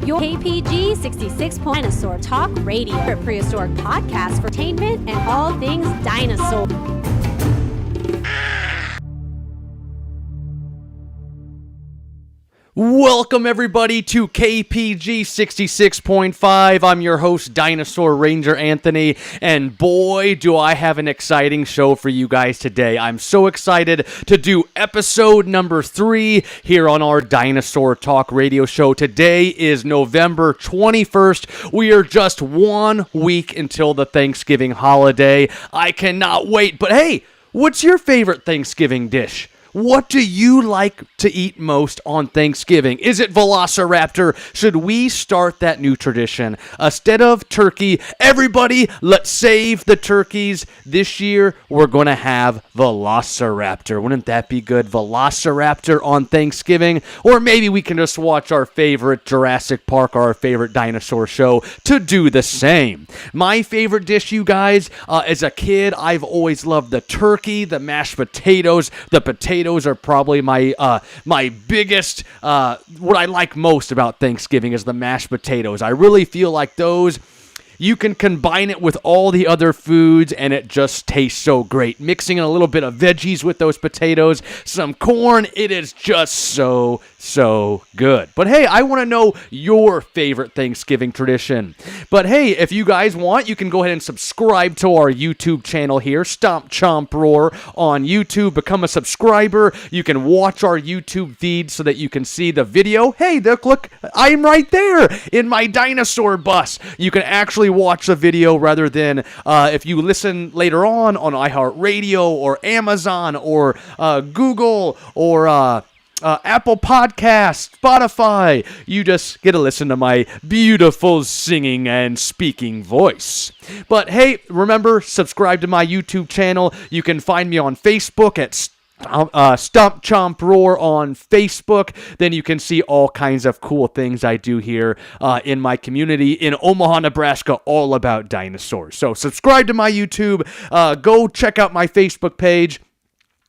Your KPG 66.5 Dinosaur Talk Radio, your prehistoric podcast for entertainment and all things dinosaur. Welcome everybody to KPG 66.5. I'm your host, Dinosaur Ranger Anthony, and boy, do I have an exciting show for you guys today. I'm so excited to do episode number 3 here on our Dinosaur Talk Radio show. Today is November 21st. We are just 1 week until the Thanksgiving holiday. I cannot wait, but hey, what's your favorite Thanksgiving dish? What do you like to eat most on Thanksgiving? Is it Velociraptor? Should we start that new tradition? Instead of turkey, everybody, let's save the turkeys. This year, we're going to have Velociraptor. Wouldn't that be good? Velociraptor on Thanksgiving? Or maybe we can just watch our favorite Jurassic Park or our favorite dinosaur show to do the same. My favorite dish, you guys, as a kid, I've always loved the turkey, the mashed potatoes. The potatoes are probably my biggest, what I like most about Thanksgiving is the mashed potatoes. I really feel like those, you can combine it with all the other foods and it just tastes so great. Mixing in a little bit of veggies with those potatoes, some corn, it is just so good. But hey, I want to know your favorite Thanksgiving tradition. But hey, if you guys want, you can go ahead and subscribe to our YouTube channel here, Stomp Chomp Roar on YouTube. Become a subscriber. You can watch our YouTube feed so that you can see the video. Hey, look, I'm right there in my dinosaur bus. You can actually watch the video rather than if you listen later on iHeartRadio or Amazon or Google or Apple Podcasts, Spotify. You just get to listen to my beautiful singing and speaking voice. But hey, remember, subscribe to my YouTube channel. You can find me on Facebook at Stomp Chomp Roar on Facebook. Then you can see all kinds of cool things I do here in my community in Omaha, Nebraska, all about dinosaurs. So subscribe to my YouTube. Go check out my Facebook page.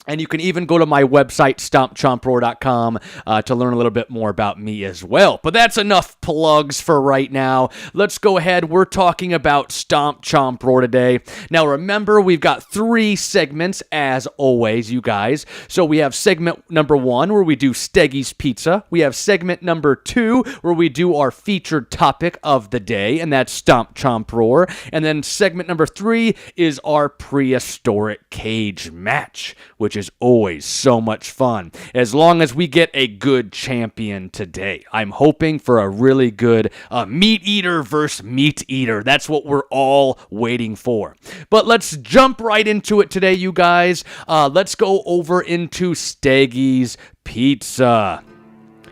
And you can even go to my website, stompchomproar.com, to learn a little bit more about me as well. But that's enough plugs for right now. Let's go ahead. We're talking about Stomp Chomp Roar today. Now, remember, we've got 3 segments, as always, you guys. So we have segment number 1, where we do Steggy's Pizza. We have segment number 2, where we do our featured topic of the day, and that's Stomp Chomp Roar. And then segment number 3 is our prehistoric cage match, which is always so much fun, as long as we get a good champion today. I'm hoping for a really good meat eater versus meat eater. That's what we're all waiting for. But let's jump right into it today, you guys. Let's go over into Steggy's Pizza.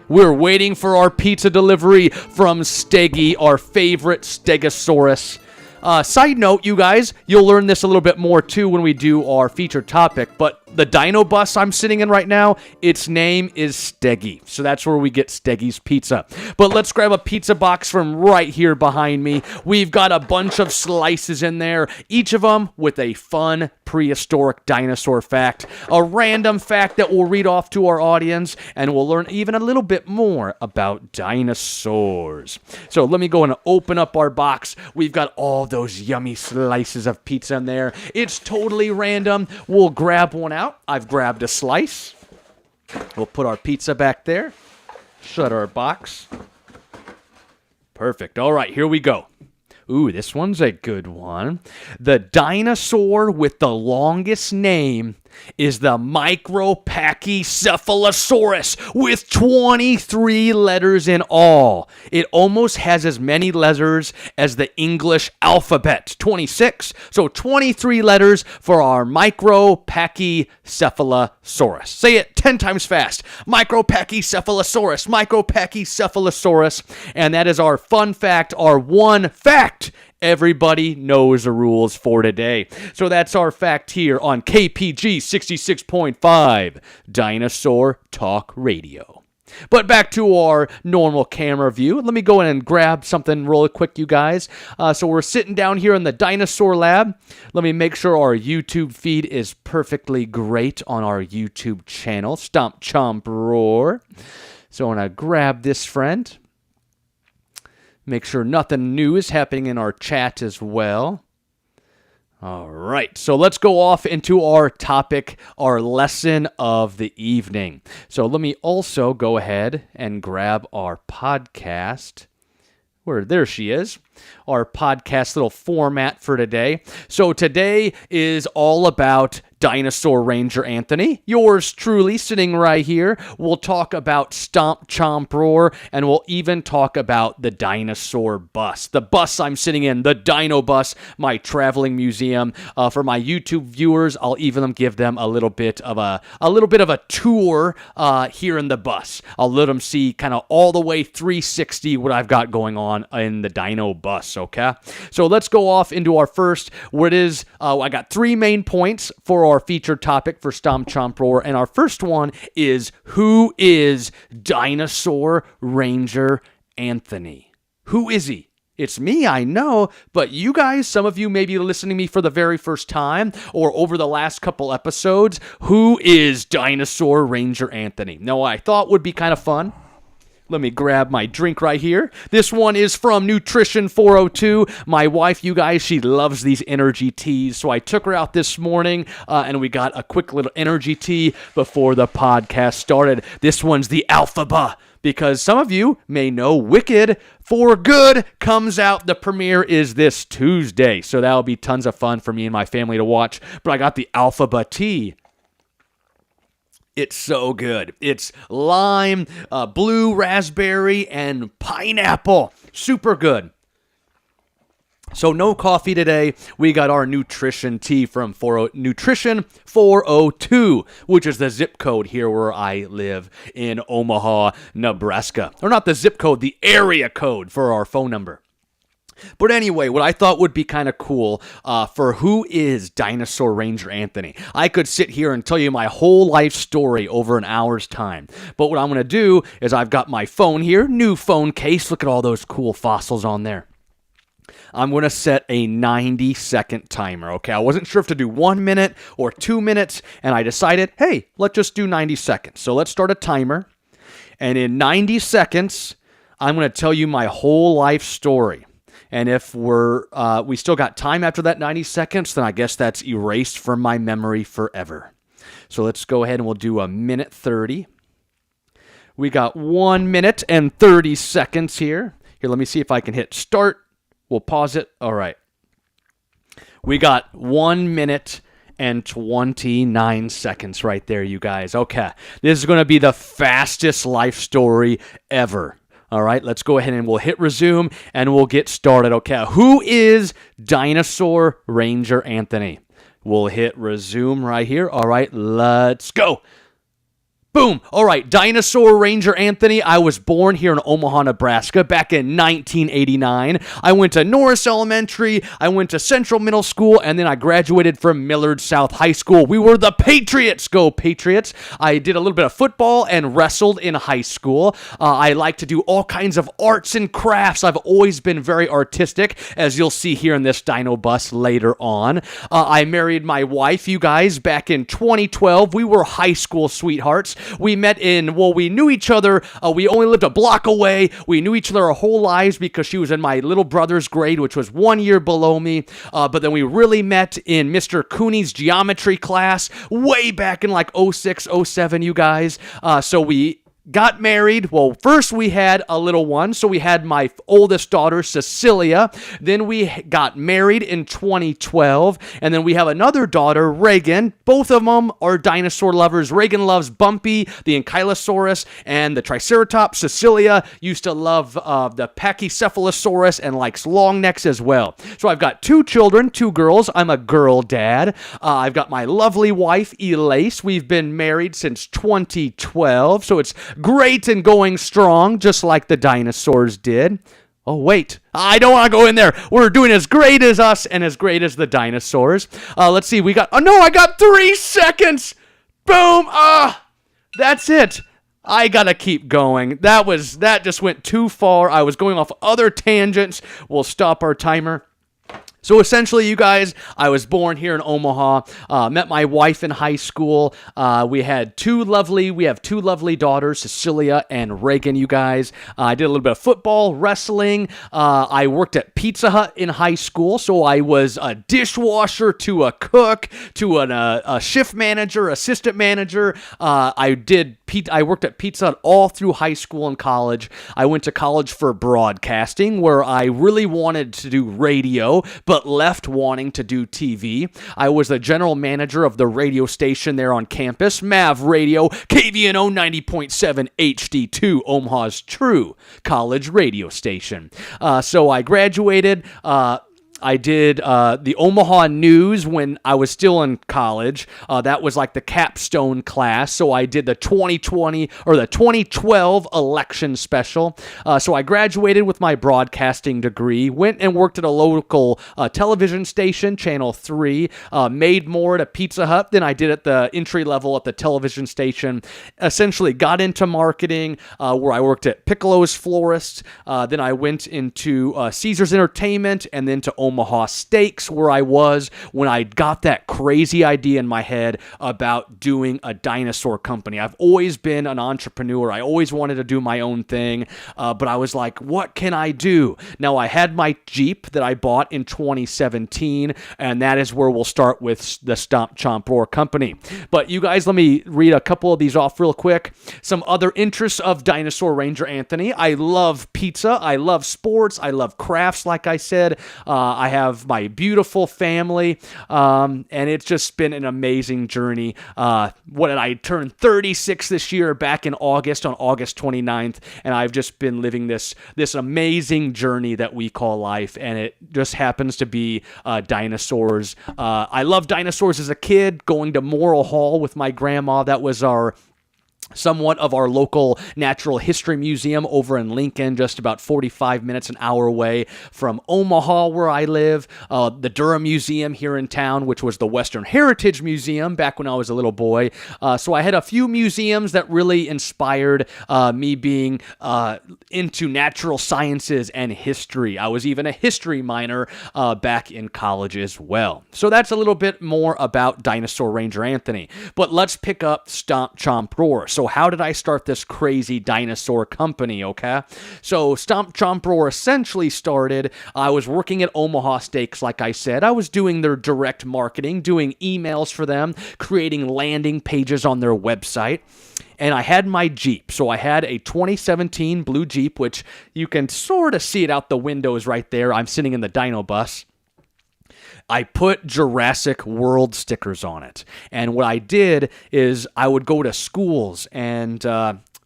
We're waiting for our pizza delivery from Steggy, our favorite Stegosaurus. Side note, you guys, you'll learn this a little bit more too when we do our featured topic, but the dino bus I'm sitting in right now, its name is Steggy. So that's where we get Steggy's Pizza. But let's grab a pizza box from right here behind me. We've got a bunch of slices in there, each of them with a fun prehistoric dinosaur fact, a random fact that we'll read off to our audience, and we'll learn even a little bit more about dinosaurs. So let me go and open up our box. We've got all those yummy slices of pizza in there. It's totally random. We'll grab one out. I've grabbed a slice. We'll put our pizza back there. Shut our box. Perfect. All right, here we go. Ooh, this one's a good one. The dinosaur with the longest name is the Micropachycephalosaurus with 23 letters in all. It almost has as many letters as the English alphabet, 26. So 23 letters for our Micropachycephalosaurus. Say it 10 times fast. Micropachycephalosaurus, Micropachycephalosaurus. And that is our fun fact, our one fact. Everybody knows the rules for today. So that's our fact here on KPG 66.5 Dinosaur Talk Radio. But back to our normal camera view. Let me go in and grab something really quick, you guys. So we're sitting down here in the Dinosaur Lab. Let me make sure our YouTube feed is perfectly great on our YouTube channel, Stomp Chomp Roar. So I'm going to grab this friend. Make sure nothing new is happening in our chat as well. All right, so let's go off into our topic, our lesson of the evening. So let me also go ahead and grab our podcast. There she is, our podcast little format for today. So today is all about Dinosaur Ranger Anthony, yours truly, sitting right here. We'll talk about Stomp Chomp Roar, and we'll even talk about the dinosaur bus. The bus I'm sitting in, the Dino Bus, my traveling museum. For my YouTube viewers, I'll even give them a little bit of a tour here in the bus. I'll let them see kind of all the way 360 what I've got going on in the Dino Bus. Okay, so let's go off into our first. What is? I got 3 main points for our featured topic for Stomp Chomp Roar, and our first one is, who is Dinosaur Ranger Anthony? Who is he? It's me, I know, but you guys, some of you may be listening to me for the very first time or over the last couple episodes. Who is Dinosaur Ranger Anthony? Now, I thought would be kind of fun. Let me grab my drink right here. This one is from Nutrition 402. My wife, you guys, she loves these energy teas. So I took her out this morning and we got a quick little energy tea before the podcast started. This one's the Alphaba, because some of you may know Wicked for Good comes out. The premiere is this Tuesday. So that'll be tons of fun for me and my family to watch. But I got the Alphaba tea. It's so good. It's lime, blue raspberry, and pineapple. Super good. So no coffee today. We got our nutrition tea from Nutrition 402, which is the zip code here where I live in Omaha, Nebraska. Or not the zip code, the area code for our phone number. But anyway, what I thought would be kind of cool for who is Dinosaur Ranger Anthony. I could sit here and tell you my whole life story over an hour's time. But what I'm going to do is I've got my phone here, new phone case. Look at all those cool fossils on there. I'm going to set a 90-second timer, okay? I wasn't sure if to do 1 minute or 2 minutes, and I decided, hey, let's just do 90 seconds. So let's start a timer. And in 90 seconds, I'm going to tell you my whole life story. And if we still got time after that 90 seconds, then I guess that's erased from my memory forever. So let's go ahead and we'll do a minute 30. We got 1 minute and 30 seconds here. Here, let me see if I can hit start. We'll pause it. All right. We got 1 minute and 29 seconds right there, you guys. Okay. This is going to be the fastest life story ever. All right, let's go ahead and we'll hit resume and we'll get started. Okay, who is Dinosaur Ranger Anthony? We'll hit resume right here. All right, let's go. Boom. All right, Dinosaur Ranger Anthony. I was born here in Omaha, Nebraska back in 1989. I went to Norris Elementary, I went to Central Middle School, and then I graduated from Millard South High School. We were the Patriots. Go Patriots. I did a little bit of football and wrestled in high school. I like to do all kinds of arts and crafts. I've always been very artistic, as you'll see here in this Dino Bus later on. I married my wife, you guys, back in 2012. We were high school sweethearts. We met we knew each other. We only lived a block away. We knew each other our whole lives because she was in my little brother's grade, which was 1 year below me. But then we really met in Mr. Cooney's geometry class way back in like 06, 07, you guys. So we got married. Well, first we had a little one. So we had my oldest daughter, Cecilia. Then we got married in 2012. And then we have another daughter, Reagan. Both of them are dinosaur lovers. Reagan loves Bumpy, the Ankylosaurus, and the Triceratops. Cecilia used to love the Pachycephalosaurus and likes long necks as well. So I've got 2 children, 2 girls. I'm a girl dad. I've got my lovely wife, Elise. We've been married since 2012. So it's great and going strong, just like the dinosaurs did. Oh, wait. I don't want to go in there. We're doing as great as us and as great as the dinosaurs. Let's see. I got 3 seconds. Boom. That's it. I got to keep going. That just went too far. I was going off other tangents. We'll stop our timer. So essentially, you guys, I was born here in Omaha, met my wife in high school. We have two lovely daughters, Cecilia and Reagan, you guys. I did a little bit of football, wrestling. I worked at Pizza Hut in high school, so I was a dishwasher to a cook to a shift manager, assistant manager. I worked at Pizza Hut all through high school and college. I went to college for broadcasting, where I really wanted to do radio, but left wanting to do TV. I was the general manager of the radio station there on campus, Mav Radio, KVNO 90.7 HD2, Omaha's true college radio station. So I graduated. I did the Omaha News when I was still in college. That was like the capstone class. So I did the 2020 or the 2012 election special. So I graduated with my broadcasting degree, went and worked at a local television station, Channel 3, made more at a Pizza Hut than I did at the entry level at the television station. Essentially got into marketing, where I worked at Piccolo's Florist. Then I went into Caesars Entertainment, and then to Omaha Steaks, where I was when I got that crazy idea in my head about doing a dinosaur company. I've always been an entrepreneur. I always wanted to do my own thing, but I was like, what can I do? Now, I had my Jeep that I bought in 2017, and that is where we'll start with the Stomp Chomp Roar company. But you guys, let me read a couple of these off real quick. Some other interests of Dinosaur Ranger Anthony. I love pizza. I love sports. I love crafts, like I said. I have my beautiful family, and it's just been an amazing journey. I turned 36 this year back in August, on August 29th, and I've just been living this amazing journey that we call life, and it just happens to be dinosaurs. I loved dinosaurs as a kid, going to Morrill Hall with my grandma. That was somewhat of our local natural history museum over in Lincoln, just about 45 minutes, an hour away from Omaha, where I live. The Durham Museum here in town, which was the Western Heritage Museum back when I was a little boy. So I had a few museums that really inspired me being into natural sciences and history. I was even a history minor back in college as well. So that's a little bit more about Dinosaur Ranger Anthony. But let's pick up Stomp Chomp Roar. So how did I start this crazy dinosaur company, okay? So Stomp Chomp Roar essentially started, I was working at Omaha Steaks, like I said. I was doing their direct marketing, doing emails for them, creating landing pages on their website. And I had my Jeep. So I had a 2017 blue Jeep, which you can sort of see it out the windows right there. I'm sitting in the Dino Bus. I put Jurassic World stickers on it. And what I did is I would go to schools and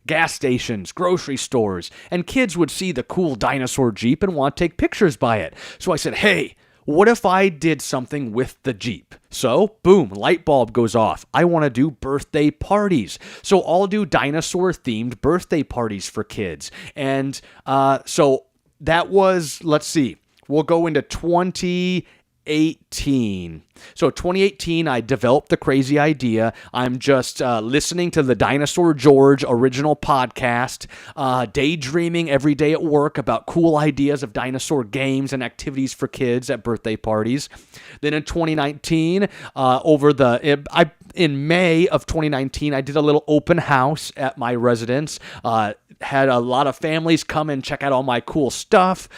gas stations, grocery stores, and kids would see the cool dinosaur Jeep and want to take pictures by it. So I said, hey, what if I did something with the Jeep? So, boom, light bulb goes off. I want to do birthday parties. So I'll do dinosaur-themed birthday parties for kids. And so that was, let's see, we'll go into 2018. So 2018, I developed the crazy idea. I'm just listening to the Dinosaur George original podcast, daydreaming every day at work about cool ideas of dinosaur games and activities for kids at birthday parties. Then in 2019, in May of 2019, I did a little open house at my residence. Had a lot of families come and check out all my cool stuff.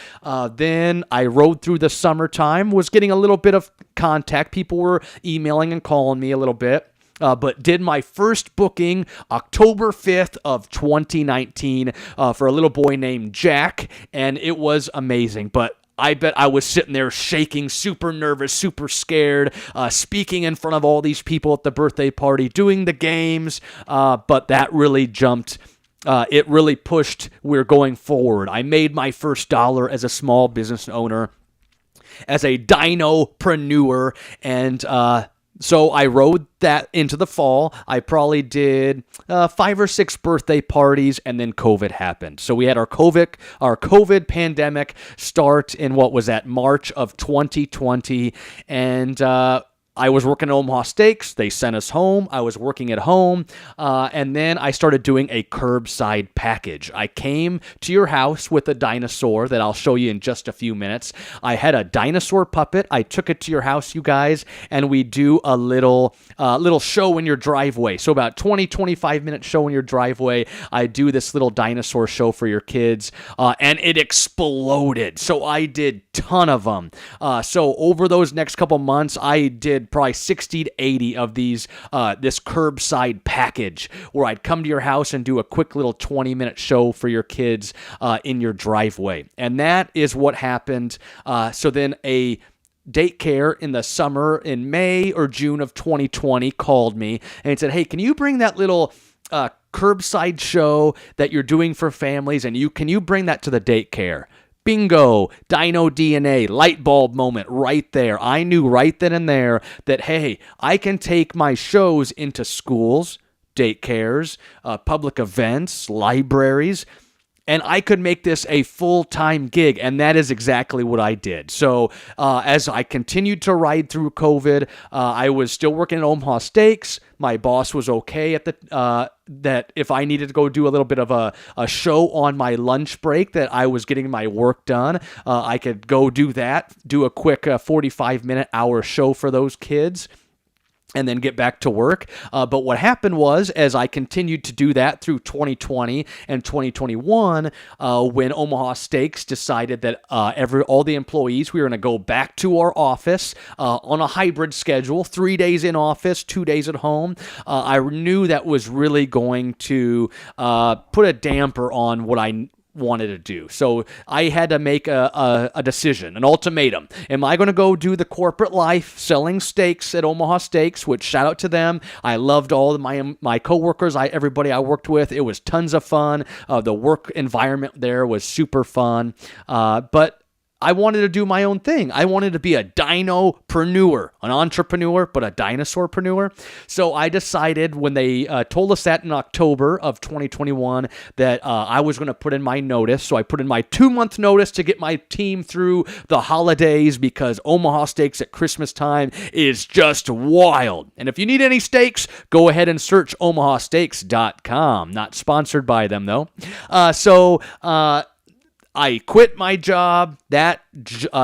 Then I rode through the summertime, was getting a little bit of contact. People were emailing and calling me a little bit. But did my first booking October 5th of 2019 for a little boy named Jack, and it was amazing. But I bet I was sitting there shaking, super nervous, super scared, speaking in front of all these people at the birthday party, doing the games, but that really jumped. It really pushed. We're going forward. I made my first dollar as a small business owner, as a dinopreneur, and so I rode that into the fall. I probably did 5 or 6 birthday parties, and then COVID happened. So we had our COVID pandemic start in what was that, March of 2020, and I was working at Omaha Steaks. They sent us home. I was working at home. And then I started doing a curbside package. I came to your house with a dinosaur that I'll show you in just a few minutes. I had a dinosaur puppet. I took it to your house, you guys, and we do a little show in your driveway. So about 25-minute show in your driveway. I do this little dinosaur show for your kids, and it exploded. So I did a ton of them. So over those next couple months, I did probably 60 to 80 of these, this curbside package where I'd come to your house and do a quick little 20-minute show for your kids in your driveway. And that is what happened. So then a daycare in the summer in May or June of 2020 called me and said, hey, can you bring that little curbside show that you're doing for families, and can you bring that to the daycare? Bingo, Dino DNA, light bulb moment right there. I knew right then and there that, hey, I can take my shows into schools, daycares, public events, libraries, and I could make this a full-time gig, and that is exactly what I did. So as I continued to ride through COVID, I was still working at Omaha Steaks. My boss was okay at that if I needed to go do a little bit of a show on my lunch break that I was getting my work done, I could go do that, do a quick 45-minute hour show for those kids, and then get back to work. But what happened was, as I continued to do that through 2020 and 2021, when Omaha Steaks decided that all the employees, we were going to go back to our office on a hybrid schedule, 3 days in office, 2 days at home, I knew that was really going to put a damper on what I wanted to do. So I had to make a decision, an ultimatum. Am I going to go do the corporate life selling steaks at Omaha Steaks, which shout out to them. I loved all of my coworkers, everybody I worked with. It was tons of fun. The work environment there was super fun. But I wanted to do my own thing. I wanted to be a dinopreneur, an entrepreneur, but a dinosaurpreneur. So I decided when they told us that in October of 2021 that I was going to put in my notice. So I put in my 2-month notice to get my team through the holidays, because Omaha Steaks at Christmas time is just wild. And if you need any steaks, go ahead and search omahasteaks.com. Not sponsored by them, though. I quit my job that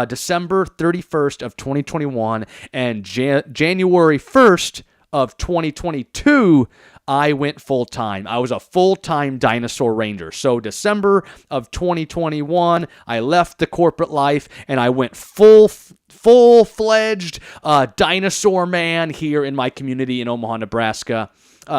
December 31st of 2021, and January 1st of 2022, I went full-time. I was a full-time dinosaur ranger. So December of 2021, I left the corporate life, and I went full-fledged dinosaur man here in my community in Omaha, Nebraska.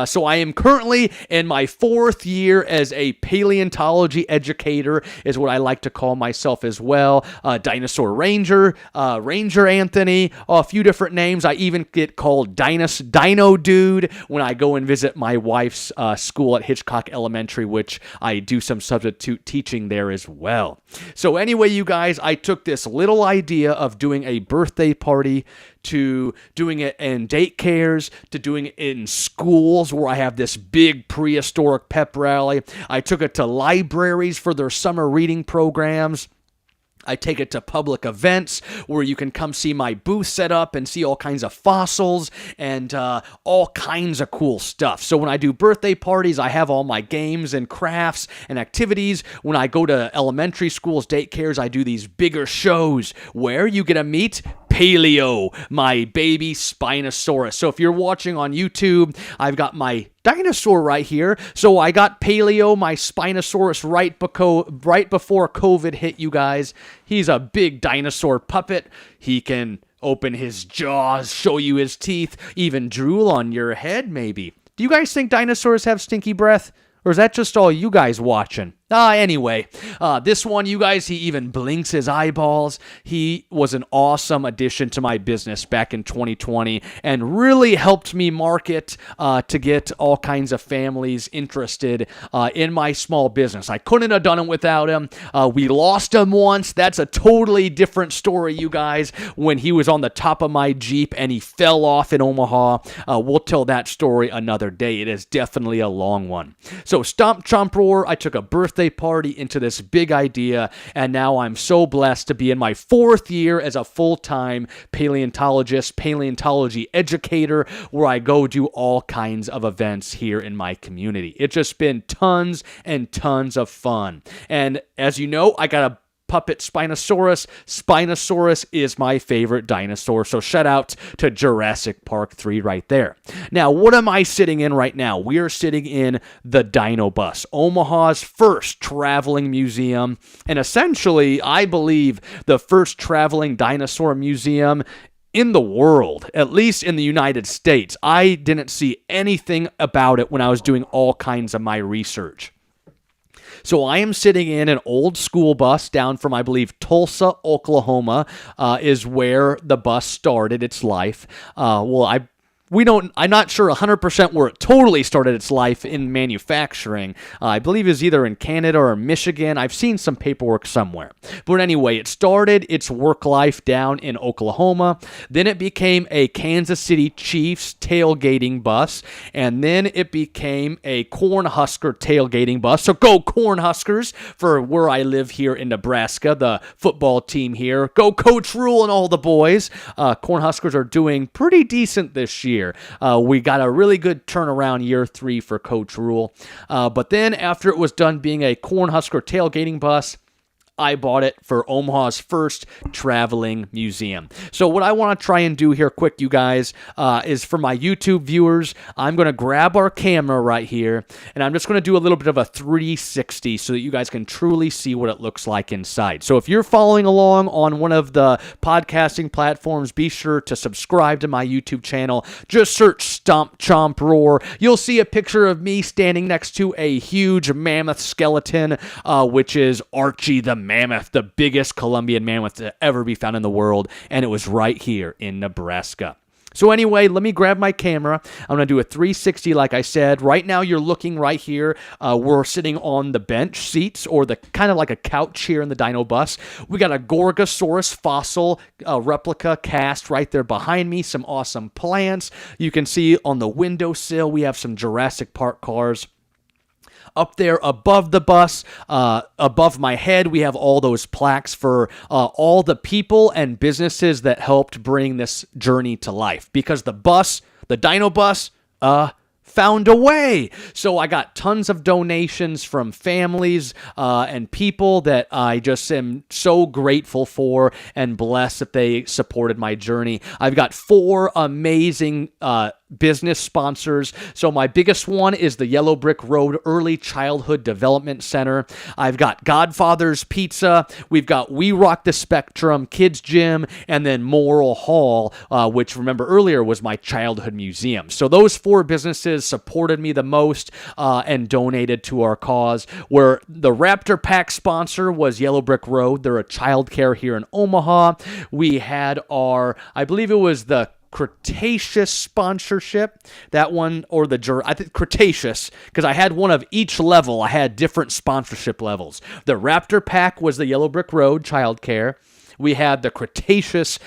So I am currently in my 4th year as a paleontology educator, is what I like to call myself as well. Dinosaur Ranger, Ranger Anthony, a few different names. I even get called Dino Dude when I go and visit my wife's school at Hitchcock Elementary, which I do some substitute teaching there as well. So anyway, you guys, I took this little idea of doing a birthday party to doing it in daycares, to doing it in schools where I have this big prehistoric pep rally. I took it to libraries for their summer reading programs. I take it to public events where you can come see my booth set up and see all kinds of fossils and all kinds of cool stuff. So when I do birthday parties, I have all my games and crafts and activities. When I go to elementary schools, daycares, I do these bigger shows where you get to meet Paleo, my baby Spinosaurus. So if you're watching on YouTube, I've got my dinosaur right here. So I got Paleo, my Spinosaurus, right before COVID hit, you guys. He's a big dinosaur puppet. He can open his jaws, show you his teeth, even drool on your head, maybe. Do you guys think dinosaurs have stinky breath? Or is that just all you guys watching? Anyway, this one, you guys, he even blinks his eyeballs. He was an awesome addition to my business back in 2020 and really helped me market to get all kinds of families interested in my small business. I couldn't have done it without him. We lost him once. That's a totally different story, you guys, when he was on the top of my Jeep and he fell off in Omaha. We'll tell that story another day. It is definitely a long one. So Stomp Chomp Roar, I took a birthday birthday party into this big idea, and now I'm so blessed to be in my 4th year as a full-time paleontology educator, where I go do all kinds of events here in my community. It's just been tons and tons of fun. And as you know, I got a puppet Spinosaurus. Spinosaurus is my favorite dinosaur, so shout out to Jurassic Park 3 right there. Now, what am I sitting in right now? We are sitting in the Dino Bus, Omaha's first traveling museum, and essentially, I believe, the first traveling dinosaur museum in the world, at least in the United States. I didn't see anything about it when I was doing all kinds of my research. So I am sitting in an old school bus down from, I believe, Tulsa, Oklahoma, is where the bus started its life. I'm not sure 100% where it totally started its life in manufacturing. I believe it was either in Canada or Michigan. I've seen some paperwork somewhere. But anyway, it started its work life down in Oklahoma. Then it became a Kansas City Chiefs tailgating bus. And then it became a Cornhusker tailgating bus. So go Cornhuskers for where I live here in Nebraska, the football team here. Go Coach Rule and all the boys. Cornhuskers are doing pretty decent this year. We got a really good turnaround year 3 for Coach Rule. But then after it was done being a Cornhusker tailgating bus, I bought it for Omaha's first traveling museum. So what I want to try and do here quick, you guys, is for my YouTube viewers, I'm going to grab our camera right here, and I'm just going to do a little bit of a 360 so that you guys can truly see what it looks like inside. So if you're following along on one of the podcasting platforms, be sure to subscribe to my YouTube channel. Just search Stomp Chomp Roar. You'll see a picture of me standing next to a huge mammoth skeleton, which is Archie the mammoth, the biggest Columbian mammoth to ever be found in the world, and it was right here in Nebraska. So anyway, let me grab my camera. I'm going to do a 360 like I said. Right now you're looking right here. We're sitting on the bench seats, or the kind of like a couch here in the Dino Bus. We got a Gorgosaurus fossil replica cast right there behind me. Some awesome plants. You can see on the windowsill we have some Jurassic Park cars. Up there above the bus, above my head, we have all those plaques for all the people and businesses that helped bring this journey to life. Because the bus, the Dino Bus, found a way. So I got tons of donations from families and people that I just am so grateful for and blessed that they supported my journey. I've got 4 amazing business sponsors. So my biggest one is the Yellow Brick Road Early Childhood Development Center. I've got Godfather's Pizza. We've got We Rock the Spectrum, Kids Gym, and then Moral Hall, which, remember earlier, was my childhood museum. So those 4 businesses supported me the most and donated to our cause. Where the Raptor Pack sponsor was Yellow Brick Road. They're a childcare here in Omaha. We had our, I believe it was the Cretaceous sponsorship, that one, or I think Cretaceous, because I had one of each level. I had different sponsorship levels. The Raptor Pack was the Yellow Brick Road childcare. We had the Cretaceous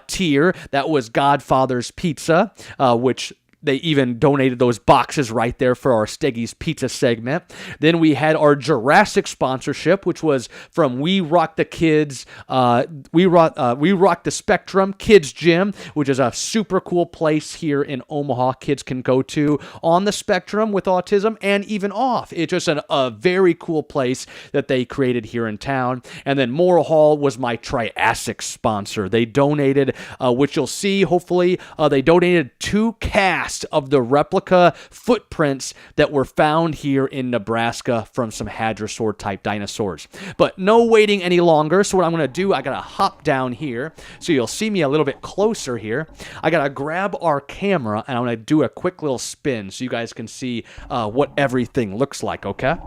tier, that was Godfather's Pizza, which they even donated those boxes right there for our Steggy's Pizza segment. Then we had our Jurassic sponsorship, which was from We Rock the Kids, We Rock the Spectrum Kids Gym, which is a super cool place here in Omaha. Kids can go to on the spectrum with autism and even off. It's just a very cool place that they created here in town. And then Moral Hall was my Triassic sponsor. They donated, which you'll see, hopefully, they donated 2 casts of the replica footprints that were found here in Nebraska from some hadrosaur type dinosaurs. But no waiting any longer. So what I'm going to do, I got to hop down here so you'll see me a little bit closer here. I got to grab our camera and I'm going to do a quick little spin so you guys can see what everything looks like, okay?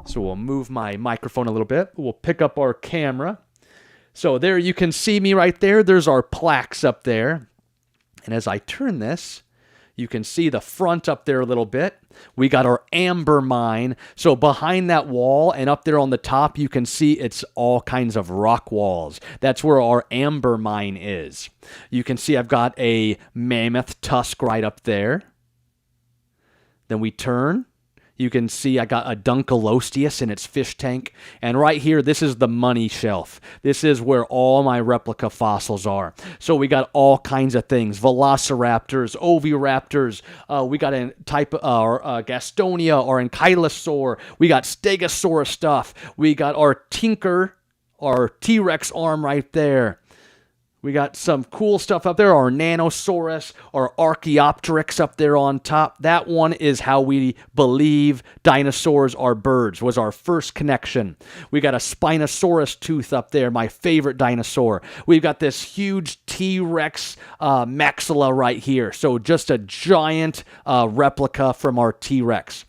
So we'll move my microphone a little bit. We'll pick up our camera. So there you can see me right there. There's our plaques up there. And as I turn this, you can see the front up there a little bit. We got our amber mine. So behind that wall and up there on the top, you can see it's all kinds of rock walls. That's where our amber mine is. You can see I've got a mammoth tusk right up there. Then we turn. You can see I got a Dunkleosteus in its fish tank. And right here, this is the money shelf. This is where all my replica fossils are. So we got all kinds of things. Velociraptors, oviraptors. We got a type of Gastonia or Ankylosaur. We got Stegosaurus stuff. We got our Tinker, our T-Rex arm right there. We got some cool stuff up there, our Nanosaurus, our Archaeopteryx up there on top. That one is how we believe dinosaurs are birds, was our first connection. We got a Spinosaurus tooth up there, my favorite dinosaur. We've got this huge T-Rex maxilla right here, so just a giant replica from our T-Rex.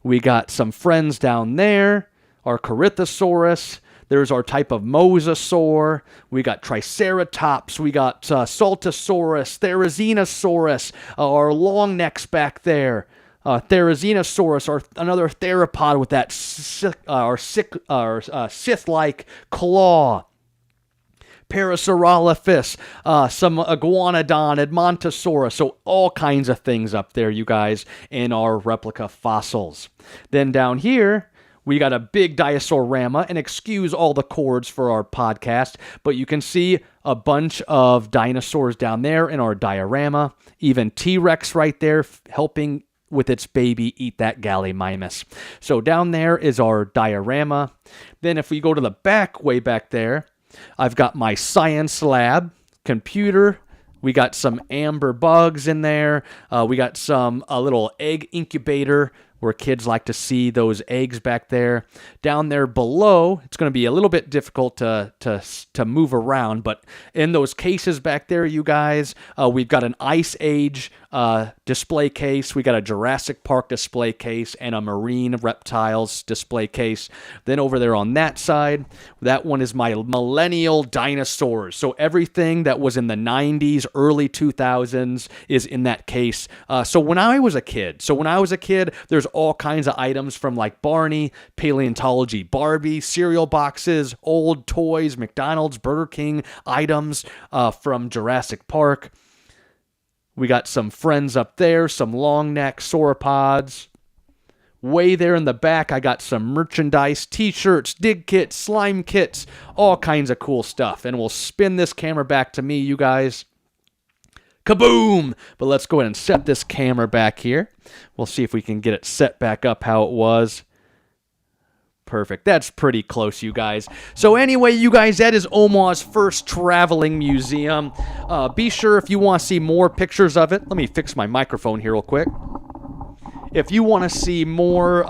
We got some friends down there, our Corythosaurus. There's our type of mosasaur. We got Triceratops. We got Saltosaurus, Therizinosaurus, our long necks back there. Therizinosaurus, or another theropod with that scythe-like claw. Parasaurolophus, some Iguanodon, Edmontosaurus, so all kinds of things up there, you guys, in our replica fossils. Then down here, we got a big Dinosaurama, and excuse all the cords for our podcast, but you can see a bunch of dinosaurs down there in our diorama. Even T-Rex right there helping with its baby eat that Gallimimus. So down there is our diorama. Then if we go to the back, way back there, I've got my science lab, computer. We got some amber bugs in there. We got a little egg incubator where kids like to see those eggs back there. Down there below, it's going to be a little bit difficult to move around, but in those cases back there, you guys, we've got an Ice Age display case. We got a Jurassic Park display case and a marine reptiles display case. Then over there on that side, that one is my millennial dinosaurs. So everything that was in the 90s, early 2000s is in that case. So when I was a kid, there's all kinds of items from like Barney, paleontology, Barbie, cereal boxes, old toys, McDonald's, Burger King items from Jurassic Park. We got some friends up there, some long neck sauropods. Way there in the back, I got some merchandise, t-shirts, dig kits, slime kits, all kinds of cool stuff. And we'll spin this camera back to me, you guys. Kaboom! But let's go ahead and set this camera back here. We'll see if we can get it set back up how it was. Perfect. That's pretty close, you guys. So anyway, you guys, that is Omaha's first traveling museum. Be sure if you want to see more pictures of it. Let me fix my microphone here real quick. If you want to see more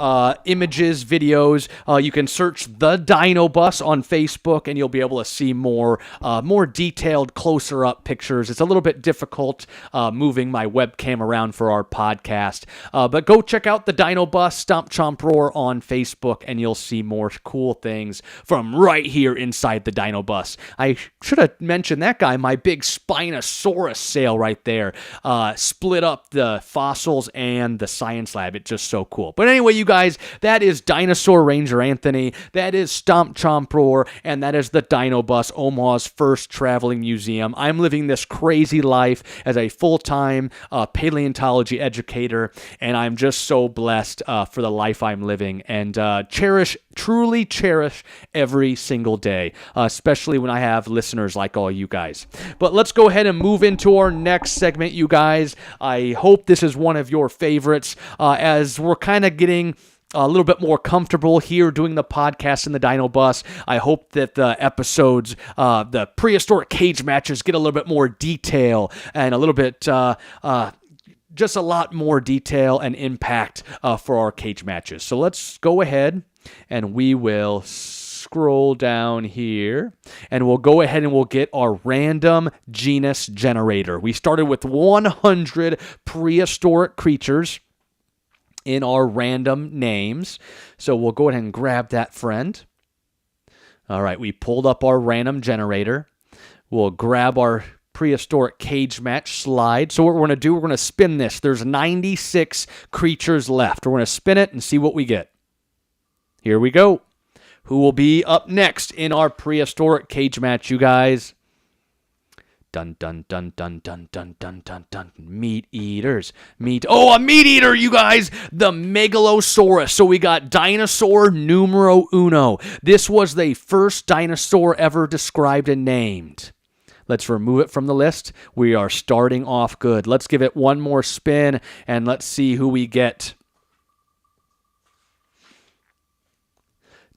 images, videos, you can search The Dino Bus on Facebook, and you'll be able to see more detailed, closer-up pictures. It's a little bit difficult moving my webcam around for our podcast. But go check out The Dino Bus, Stomp Chomp Roar on Facebook, and you'll see more cool things from right here inside the Dino Bus. I should have mentioned that guy, my big Spinosaurus sale right there. Split up the fossils and the science lab. It's just so cool. But anyway, you guys, that is Dinosaur Ranger Anthony. That is Stomp Chomp Roar. And that is the Dino Bus, Omaha's first traveling museum. I'm living this crazy life as a full-time paleontology educator. And I'm just so blessed for the life I'm living. And truly cherish every single day, especially when I have listeners like all you guys. But let's go ahead and move into our next segment, you guys. I hope this is one of your favorites. As we're kind of getting a little bit more comfortable here doing the podcast in the Dino Bus, I hope that the episodes, the prehistoric cage matches, get a little bit more detail and a little bit, just a lot more detail and impact for our cage matches. So let's go ahead and we will scroll down here, and we'll go ahead and we'll get our random genus generator. We started with 100 prehistoric creatures in our random names. So we'll go ahead and grab that, friend. All right, we pulled up our random generator. We'll grab our prehistoric cage match slide. So what we're going to do, we're going to spin this. There's 96 creatures left. We're going to spin it and see what we get. Here we go. Who will be up next in our prehistoric cage match, you guys? Dun dun dun dun dun dun dun dun dun. Meat eaters. Oh, a meat eater, you guys! The Megalosaurus. So we got dinosaur numero uno. This was the first dinosaur ever described and named. Let's remove it from the list. We are starting off good. Let's give it one more spin, and let's see who we get.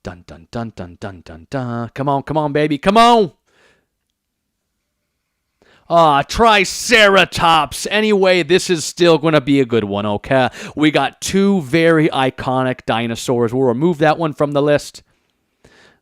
Dun dun dun dun dun dun dun. Come on, baby. Come on! Triceratops. Anyway, this is still going to be a good one, okay? We got two very iconic dinosaurs. We'll remove that one from the list.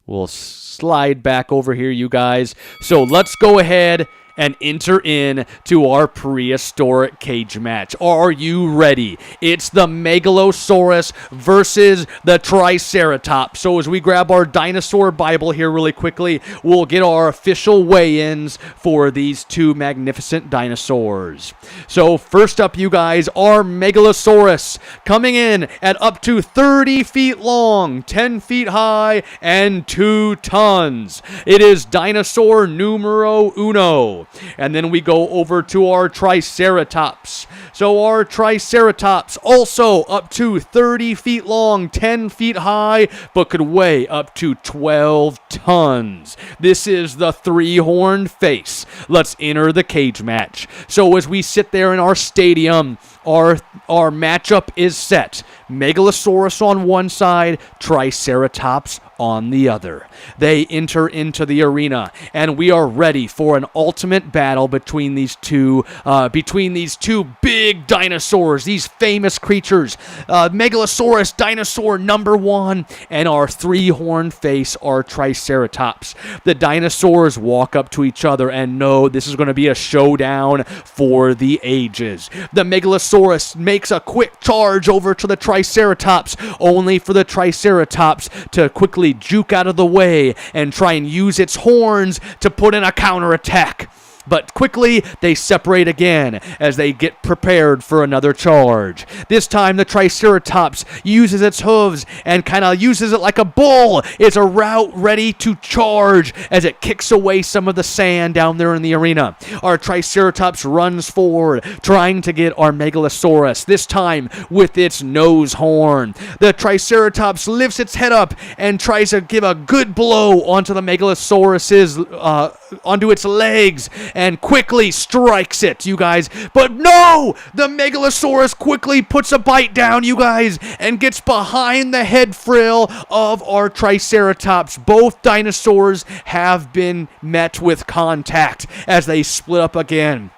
We'll slide back over here, you guys. So let's go ahead and enter in to our prehistoric cage match. Are you ready? It's the Megalosaurus versus the Triceratops. So as we grab our dinosaur Bible here really quickly, we'll get our official weigh-ins for these two magnificent dinosaurs. So first up, you guys, our Megalosaurus coming in at up to 30 feet long, 10 feet high, and 2 tons. It is dinosaur numero uno. And then we go over to our Triceratops. So our Triceratops also up to 30 feet long, 10 feet high, but could weigh up to 12 tons. This is the three-horned face. Let's enter the cage match. So as we sit there in our stadium, our matchup is set. Megalosaurus on one side, Triceratops on the other. They enter into the arena, and we are ready for an ultimate battle between these two big dinosaurs, these famous creatures. Megalosaurus, dinosaur number one, and our three-horned face, our Triceratops. The dinosaurs walk up to each other and know this is going to be a showdown for the ages. The Megalosaurus makes a quick charge over to the Triceratops, only for the Triceratops to quickly juke out of the way and try and use its horns to put in a counterattack. But quickly, they separate again as they get prepared for another charge. This time, the Triceratops uses its hooves and kind of uses it like a bull. It's a route ready to charge as it kicks away some of the sand down there in the arena. Our Triceratops runs forward, trying to get our Megalosaurus, this time with its nose horn. The Triceratops lifts its head up and tries to give a good blow onto the Megalosaurus's, onto its legs, and quickly strikes it, you guys. But no! The Megalosaurus quickly puts a bite down, you guys, and gets behind the head frill of our Triceratops. Both dinosaurs have been met with contact as they split up again.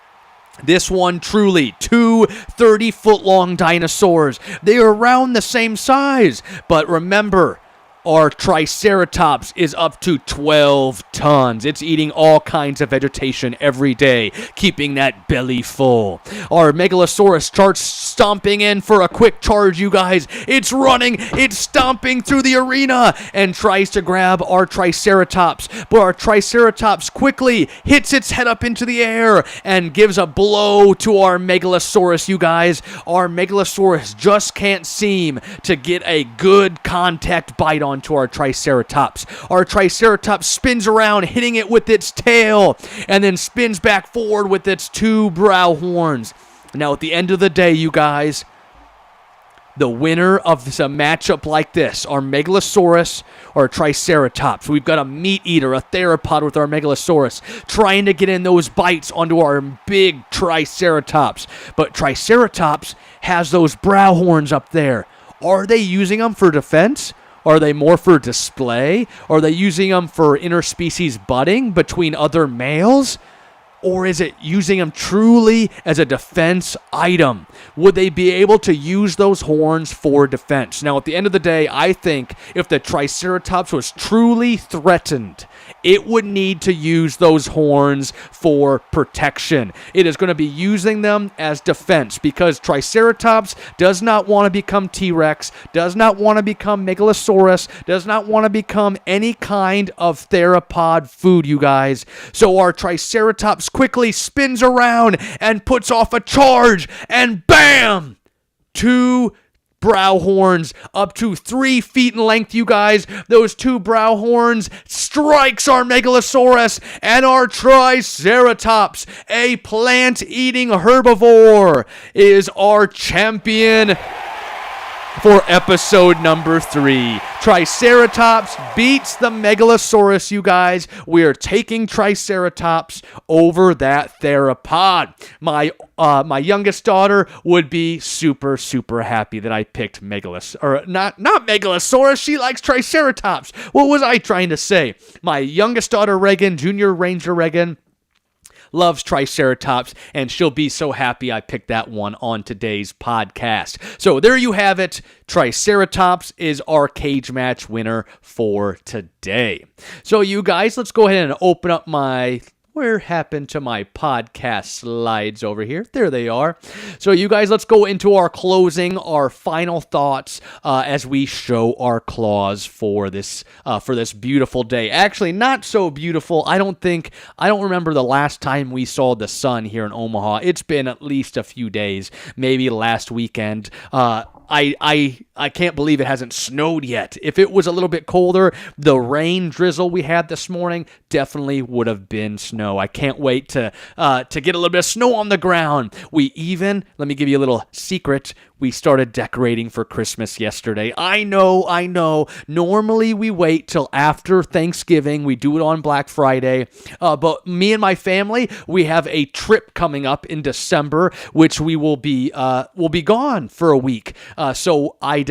This one truly, two 30-foot-long dinosaurs. They are around the same size, but remember, our Triceratops is up to 12 tons. It's eating all kinds of vegetation every day, keeping that belly full. Our Megalosaurus starts stomping in for a quick charge, you guys. It's running, it's stomping through the arena and tries to grab our Triceratops. But our Triceratops quickly hits its head up into the air and gives a blow to our Megalosaurus, you guys. Our Megalosaurus just can't seem to get a good contact bite onto our Triceratops. Our Triceratops spins around, hitting it with its tail, and then spins back forward with its two brow horns. Now, at the end of the day, you guys, the winner of a matchup like this, our Megalosaurus or Triceratops. We've got a meat eater, a theropod with our Megalosaurus, trying to get in those bites onto our big Triceratops. But Triceratops has those brow horns up there. Are they using them for defense? Are they more for display? Are they using them for interspecies budding between other males? Or is it using them truly as a defense item? Would they be able to use those horns for defense? Now, at the end of the day, I think if the Triceratops was truly threatened, it would need to use those horns for protection. It is going to be using them as defense because Triceratops does not want to become T-Rex, does not want to become Megalosaurus, does not want to become any kind of theropod food, you guys. So our Triceratops quickly spins around and puts off a charge, and bam! Two brow horns up to 3 feet in length, you guys. Those 2 brow horns strikes our Megalosaurus and our Triceratops, a plant-eating herbivore, is our champion for episode number 3. Triceratops beats the Megalosaurus, you guys. We are taking Triceratops over that theropod. My youngest daughter would be super, super happy that I picked not Megalosaurus. She likes Triceratops. What was I trying to say? My youngest daughter, Reagan, Junior Ranger Reagan, loves Triceratops, and she'll be so happy I picked that one on today's podcast. So there you have it. Triceratops is our cage match winner for today. So you guys, let's go ahead and open up where happened to my podcast slides over here? There they are. So you guys, let's go into our final thoughts as we show our claws for this beautiful day. Actually, not so beautiful. I don't remember the last time we saw the sun here in Omaha. It's been at least a few days, maybe last weekend. I can't believe it hasn't snowed yet. If it was a little bit colder, the rain drizzle we had this morning definitely would have been snow. I can't wait to get a little bit of snow on the ground. Let me give you a little secret. We started decorating for Christmas yesterday. I know. Normally we wait till after Thanksgiving. We do it on Black Friday. But me and my family, we have a trip coming up in December, which we will be gone for a week. So I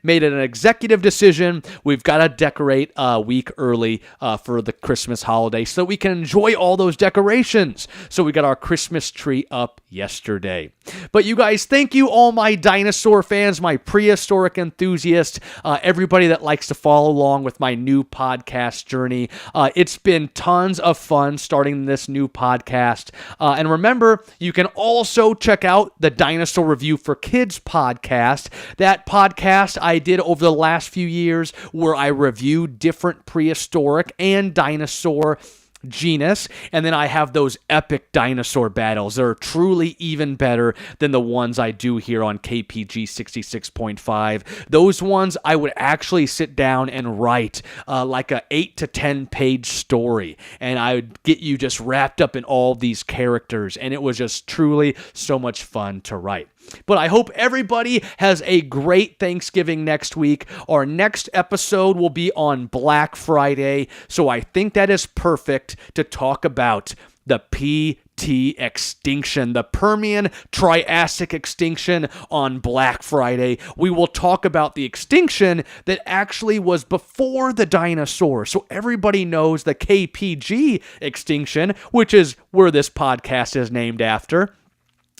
made an executive decision. We've got to decorate a week early for the Christmas holiday so that we can enjoy all those decorations. So we got our Christmas tree up yesterday. But you guys, thank you all my dinosaur fans, my prehistoric enthusiasts, everybody that likes to follow along with my new podcast journey. It's been tons of fun starting this new podcast. And remember, you can also check out the Dinosaur Review for Kids podcast. That podcast I did over the last few years where I reviewed different prehistoric and dinosaur genus, and then I have those epic dinosaur battles. They're truly even better than the ones I do here on KPG 66.5. Those ones I would actually sit down and write like a 8 to 10 page story, and I would get you just wrapped up in all these characters, and it was just truly so much fun to write. But I hope everybody has a great Thanksgiving next week. Our next episode will be on Black Friday, so I think that is perfect to talk about the PT extinction, the Permian Triassic extinction on Black Friday. We will talk about the extinction that actually was before the dinosaurs. So everybody knows the KPG extinction, which is where this podcast is named after.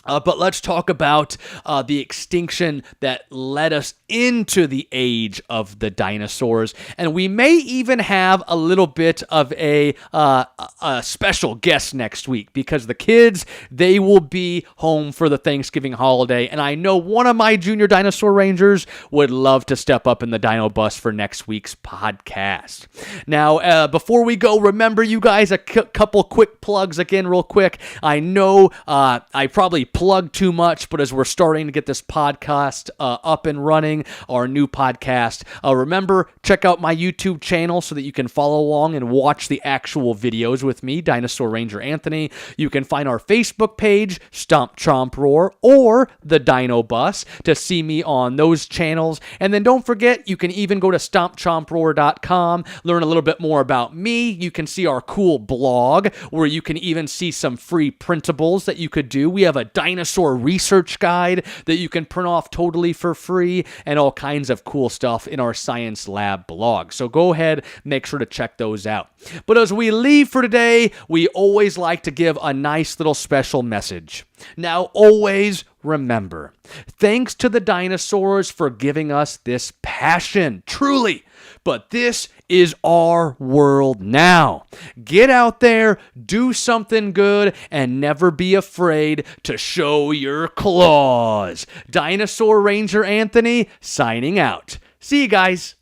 But let's talk about the extinction that led us into the age of the dinosaurs. And we may even have a little bit of a special guest next week because the kids, they will be home for the Thanksgiving holiday. And I know one of my junior dinosaur rangers would love to step up in the Dino Bus for next week's podcast. Now, before we go, remember you guys, a couple quick plugs again real quick. I know I probably plug too much, but as we're starting to get this podcast up and running, our new podcast, remember, check out my YouTube channel so that you can follow along and watch the actual videos with me, Dinosaur Ranger Anthony. You can find our Facebook page, Stomp Chomp Roar, or the Dino Bus to see me on those channels. And then don't forget, you can even go to stompchomproar.com, learn a little bit more about me. You can see our cool blog where you can even see some free printables that you could do. We have a dinosaur research guide that you can print off totally for free and all kinds of cool stuff in our science lab blog. So go ahead, make sure to check those out. But as we leave for today, we always like to give a nice little special message. Now, always remember, thanks to the dinosaurs for giving us this passion, truly. But this is our world now. Get out there, do something good, and never be afraid to show your claws. Dinosaur Ranger Anthony signing out. See you guys.